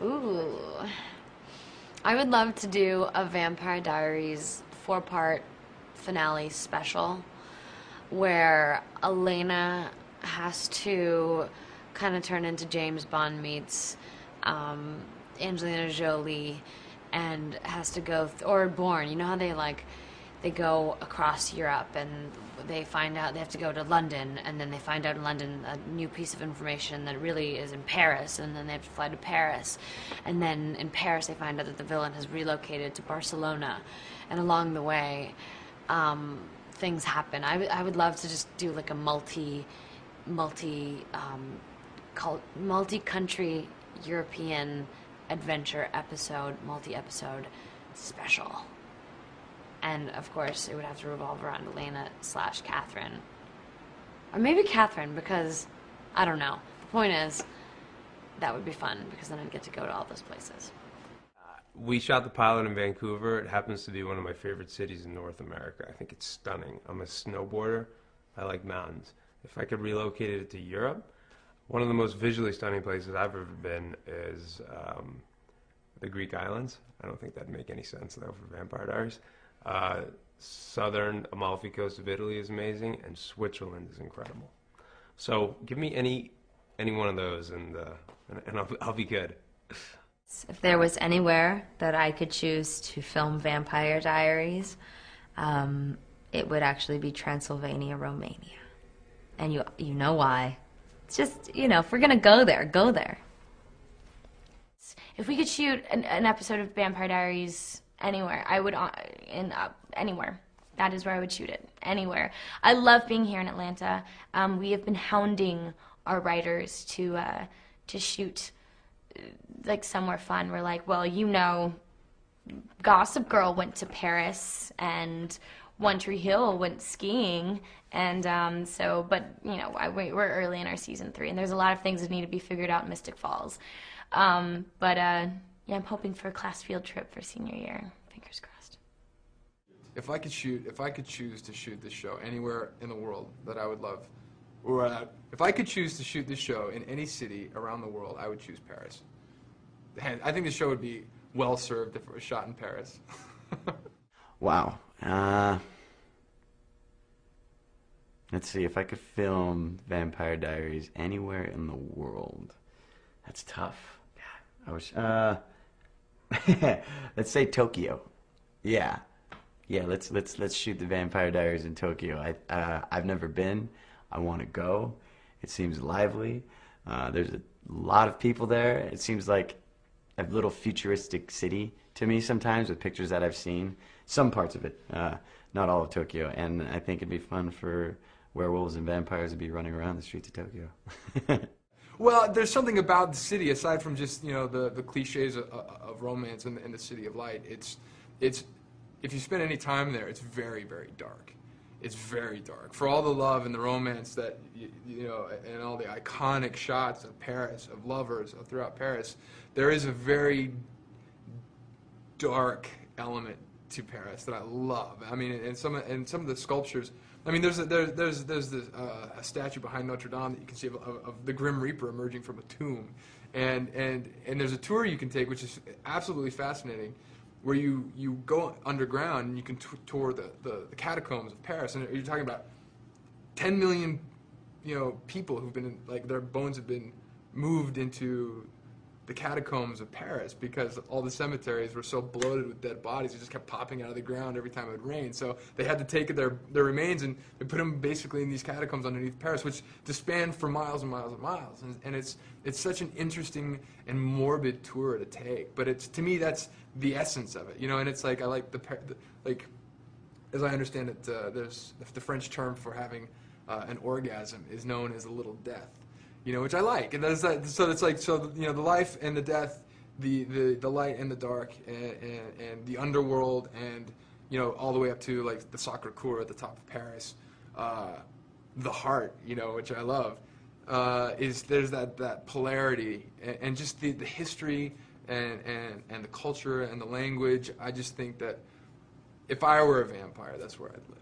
Ooh. I would love to do a Vampire Diaries 4-part finale special where Elena has to kind of turn into James Bond meets Angelina Jolie and has to go, or Bourne. You know how they go across Europe and they find out they have to go to London, and then they find out in London a new piece of information that really is in Paris, and then they have to fly to Paris, and then in Paris they find out that the villain has relocated to Barcelona, and along the way things happen. I would love to just do like a multi-country European adventure episode, multi-episode special. And of course, it would have to revolve around Elena/Catherine. Or maybe Catherine, because, I don't know. The point is, that would be fun, because then I'd get to go to all those places. We shot the pilot in Vancouver. It happens to be one of my favorite cities in North America. I think it's stunning. I'm a snowboarder. I like mountains. If I could relocate it to Europe, one of the most visually stunning places I've ever been is the Greek islands. I don't think that'd make any sense, though, for Vampire Diaries. Southern Amalfi Coast of Italy is amazing, and Switzerland is incredible. So give me any one of those, and I'll be good. If there was anywhere that I could choose to film Vampire Diaries, it would actually be Transylvania, Romania. And you know why. It's just, if we're going to go there, go there. If we could shoot an episode of Vampire Diaries anywhere, I would, anywhere. That is where I would shoot it, anywhere. I love being here in Atlanta. We have been hounding our writers to shoot like somewhere fun. We're like, well, Gossip Girl went to Paris and One Tree Hill went skiing, and we're early in our season 3, and there's a lot of things that need to be figured out in Mystic Falls. I'm hoping for a class field trip for senior year. Fingers crossed. If I could choose to shoot this show anywhere in the world that I would love, or if I could choose to shoot this show in any city around the world, I would choose Paris. And I think the show would be well served if it was shot in Paris. Wow. Let's see, if I could film Vampire Diaries anywhere in the world. That's tough. God, I wish. Let's say Tokyo. Yeah. Let's shoot the Vampire Diaries in Tokyo. I've never been. I want to go. It seems lively. There's a lot of people there. It seems like a little futuristic city to me sometimes with pictures that I've seen. Some parts of it, not all of Tokyo. And I think it'd be fun for werewolves and vampires to be running around the streets of Tokyo. Well, there's something about the city aside from just the cliches of romance and the city of light. It's if you spend any time there, it's very, very dark. It's very dark. For all the love and the romance that and all the iconic shots of Paris, of lovers throughout Paris, there is a very dark element to Paris that I love. I mean, and some of the sculptures. I mean, there's a statue behind Notre Dame that you can see of the Grim Reaper emerging from a tomb, and there's a tour you can take which is absolutely fascinating, where you go underground and you can tour the catacombs of Paris, and you're talking about 10 million people who've been their bones have been moved into the catacombs of Paris because all the cemeteries were so bloated with dead bodies. It just kept popping out of the ground every time it would rain. So they had to take their remains and they put them basically in these catacombs underneath Paris, which just span for miles and miles and miles. And it's such an interesting and morbid tour to take. But to me, that's the essence of it, And it's like I like as I understand it, there's the French term for having an orgasm is known as a little death. Which I like, and that's that. So it's the life and the death, the light and the dark, and the underworld, and all the way up to the Sacré Coeur at the top of Paris, the heart, which I love, there's that polarity, and just the history and the culture and the language. I just think that if I were a vampire, that's where I'd live.